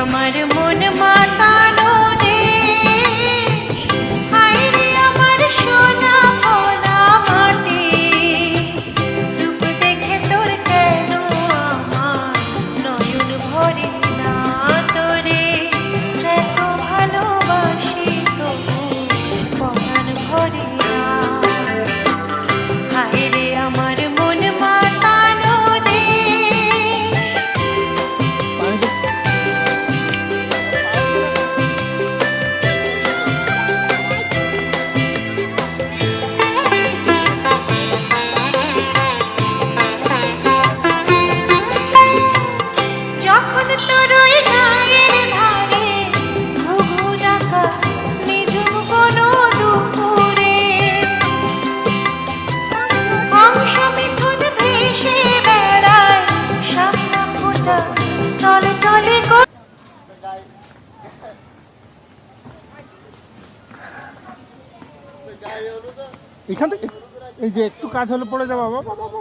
আমার মন মাতানো দেশ, হায় রে আমার সোনা ভোলা মাটি। রূপ দেখে তোর কেন আমার নয়ন ভরে না, তোরে এত ভালোবাসি তবু পরাণ ভরে না। হায় রে আমার মন মাতানো দেশ। যখন তোর ওই গায়ের ধারে ঘুঘু ডাকা নিঝুম কোনো দুপুরে, হংস মিথুন ভেসে বেড়ায় শাপলা ফোঁটা টলে টলে গো। এখান থেকে এই যে একটু কাজ হলে পড়ে যাবো বাবা বাবা বাবা।